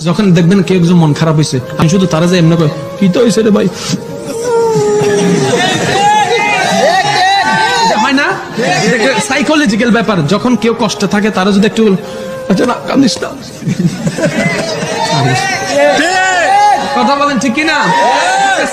যখন দেখবেন কেউ একজন মন খারাপ হয়েছে, আমি শুধু তারা যাই এমনি কই, কি তো হয়েছে রে ভাই, হয় না? সাইকোলজিক্যাল ব্যাপার। যখন কেউ কষ্টে থাকে তারা যদি একটু আচ্ছা না কান্দিস না, কথা বলেন ঠিক কিনা?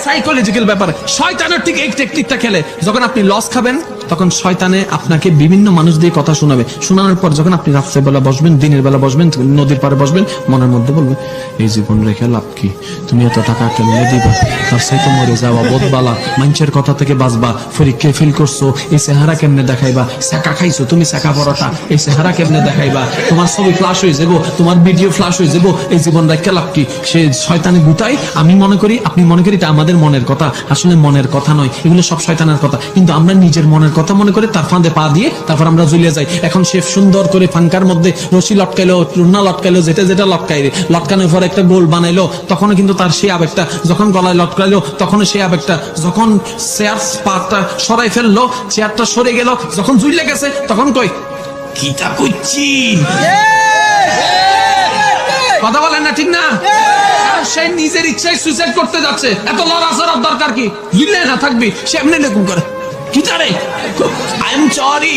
সাইকোলজিক্যাল ব্যাপার। শয়তানের ঠিক এই টেকনিকটা খেলে, যখন আপনি লস খাবেন তখন শয়তানে আপনাকে বিভিন্ন মানুষ দিয়ে কথা শোনাবে। শোনানোর পর যখন আপনি রাত্রে বেলা বসবেন, দিনের বেলা বসবেন, নদীর পাড়ে বসবেন, মনের মধ্যে বলবে এই জীবন রেখে লাভ কি, তুমি এত টাকা কেমনে দিবা, তার সাথে মরে যাওয়া বোধবালা, মানুষের কথা থেকে বাঁচবা, পরীক্ষা ফিল করছো, এই চেহারা কেমনে দেখাইবা, শাঁকা খাইছো তুমি শাঁকা পরোটা, এই চেহারা কেমনে দেখাইবা, তোমার ছবি ফ্লাশ হয়ে যাবো, তোমার ভিডিও ফ্লাশ হয়ে যাবো, এই জীবন রেখে লাভ কি। সে শয়তানে গুতাই। আমি মনে করি, আপনি মনে করি এটা আমাদের মনের কথা, আসলে মনের কথা নয়, এগুলো সব শয়তানের কথা। কিন্তু আমরা নিজের মনের কথা মনে করে তার ফাঁদে পা দিয়ে তারপর আমরা জ্বলিয়ে যাই। এখন সে সুন্দর করে ফাঙ্কার মধ্যে রশি লটকাইলো, টুনা লটকাইলো, যেটা যেটা লটকাইলে, লটকানোর পর একটা গোল বানাইলো, তখন কিন্তু তার সেই আবেগটা, যখন গলায় লটকাইলো তখন সেই আবেগটা, যখন চেয়ার পাটা সরাই ফেললো, চেয়ারটা সরে গেল, যখন ঝুলে গেছে তখন কই কিটা করছি, কথা বলেন না ঠিক না? সে নিজের ইচ্ছায় সুইসাইড করতে যাচ্ছে, এত লড়াচড়ার দরকার কি? ঝুলে না থাকবি, সে এমনি লেখুন করে কি জানে আই এম সরি।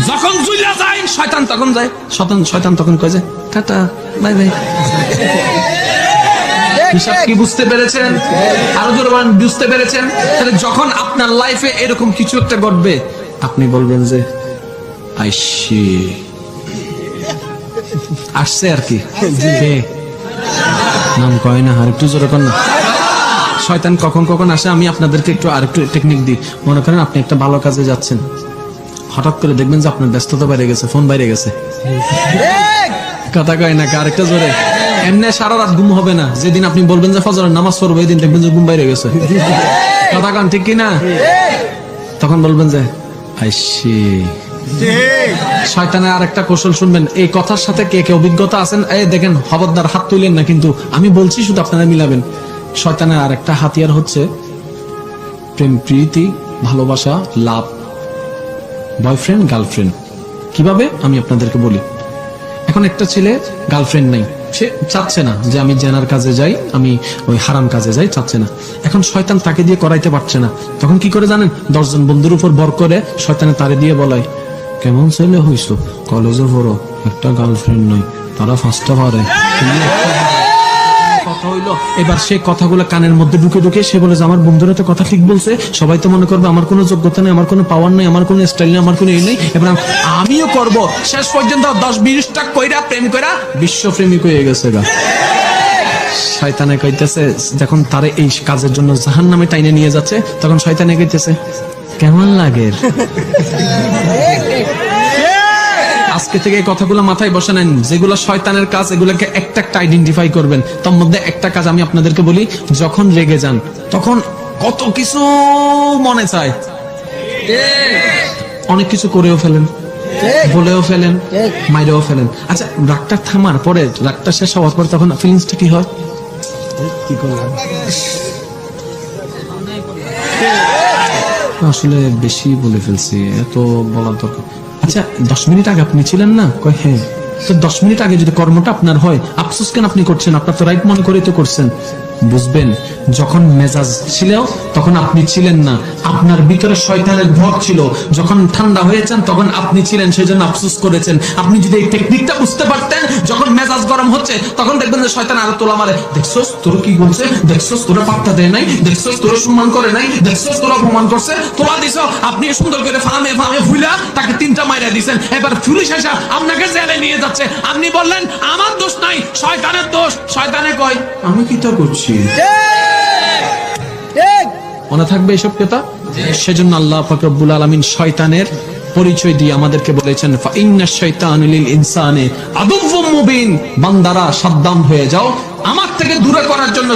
যখন জুইলা যায় শয়তান তখন যায়, শয়তান তখন কয় যে টাটা বাই বাই। হিসাব কি বুঝতে পেরেছেন? আরো জোরে বলেন, বুঝতে পেরেছেন? তাহলে যখন আপনার লাইফে এরকম কিছু একটা ঘটবে, আপনি বলবেন যে আইসি আসছে আর কি, নাম কয় না, আর একটু জোরে কর না। শয়তান কখন কখন আসে আমি আপনাদেরকে একটু আরেকটু টেকনিক দিই। মনে করেন আপনি একটা ভালো কাজে যাচ্ছেন, হঠাৎ করে দেখবেন যে আপনার ব্যস্ততা বাইরে গেছে, ফোন বাইরে গেছে, কথা কয় না, আরেকটা জোরে। এমনি সারা রাত ঘুম হবে না, যেদিন আপনি বলবেন যে ফজরের নামাজ পড়বো, এই দিন দেখবেন যে ঘুম বাইরে গেছে, কথা কন ঠিক কিনা? তখন বলবেন যে আইসি। শয়তানের আরেকটা কৌশল শুনবেন, এই কথার সাথে কে কে অভিজ্ঞতা আছেন, এই দেখেন খবরদার হাত তুলেন না, কিন্তু আমি বলছি শুধু আপনারা মিলাবেন। শয়তানের আরেকটা হাতিয়ার হচ্ছে প্রেম, প্রীতি, ভালোবাসা, লাভ, বয়ফ্রেন্ড, গার্লফ্রেন্ড। কিভাবে আমি আপনাদেরকে বলি। এখন একটা ছেলে গার্লফ্রেন্ড নাই, সে চাচ্ছে না যে আমি জেনার কাজে যাই, আমি ওই হারাম কাজে যাই, চাচ্ছে না। এখন শয়তান তাকে দিয়ে করাইতে পারছে না, তখন কি করে জানেন? 10 জন বন্ধুর উপর ভর করে শয়তানে তারে দিয়ে বলাই, কেমন ছেলে হইছো, কলেজে পড়ো, একটা গার্লফ্রেন্ড নয়, তারা ফার্স্টটা পারে। এবার সে কথাগুলো কানের মধ্যে ঢুকে ঢুকে সে বলে যে আমার বন্ধুরা তো কথা ঠিক বলছে, সবাই তো মনে করবে আমার কোনো যোগ্যতা নেই, আমার কোনো পাওয়ার নেই, আমার কোনো স্টাইল নেই, আমার কোনো এই নেই, এবার আমিও করব। শেষ পর্যন্ত 10-20টা কইরা প্রেম কইরা বিশ্বপ্রেমিক হয়ে গেছে গা। শয়তানে কইতেছে, যখন তারে এই কাজের জন্য জাহান্নামে টাইনে নিয়ে যাচ্ছে, তখন শয়তানে কইতেছে কেমন লাগে। আজকে থেকে এই কথাগুলো মাথায় বসে নেন, যেগুলো শয়তানের কাজ এগুলোকে একটা একটা আইডেন্টিফাই করবেন। তার মধ্যে একটা কাজ আমি আপনাদেরকে বলি, যখন রেগে যান তখন কত কিছু মনে চায়, অনেক কিছু করেও ফেলেন, বলেও ফেলেন, মাইরেও ফেলেন। আচ্ছা, রাগটা থামার পরে, রাগটা শেষ হওয়ার পর তখন ফিলিংসটা কি হয়? কি করলাম আসলে বেশি বলে ফেলছি, এত বলার দরকার। আচ্ছা, 10 মিনিট আগে আপনি ছিলেন না? কয় হ্যাঁ। তো 10 মিনিট আগে যদি কর্মটা আপনার হয়, আফসোস কেন আপনি করছেন? আপনার তো রাইট মনে করে তো করছেন। বুঝবেন, যখন মেজাজ ছিল তখন আপনি ছিলেন না, আপনার ভিতরে শয়তানের ভর ছিল। যখন ঠান্ডা হয়েছেন তখন আপনি ছিলেন, সেই জন্য আফসোস করেছেন। আপনি যদি এই টেকনিকটা বুঝতে পারতেন, যখন মেজাজ গরম হচ্ছে তখন দেখবেন যে শয়তান আরো তোলা মারে, দেখছস তোর কি বলছে, দেখছস তোরা পাত্তা দেয় নাই, দেখছস তোরা সম্মান করে নাই, দেখছস তোরা অপমান করছে, তোলা দিছ। আপনি সুন্দর করে ফামে ফামে ফুলা তাকে 3টা মাইরা দিয়েছেন। এবার পুলিশ এসে আপনাকে জেলে নিয়ে যাচ্ছে, আপনি বললেন আমার দোষ নাই, শয়তানের দোষ। শয়তানে কয় আমি কি তা করছি? মনে থাকবে এসব কথা। সেজন্য আল্লাহ পাক রব্বুল আলামিন শয়তানের পরিচয় দিয়ে আমাদেরকে বলেছেন, ফাইন্নাশ শাইতানু লিল ইনসানি আদুউম মুবিন, বান্দারা সাবধান হয়ে যাও, আমার থেকে দূরে করার জন্য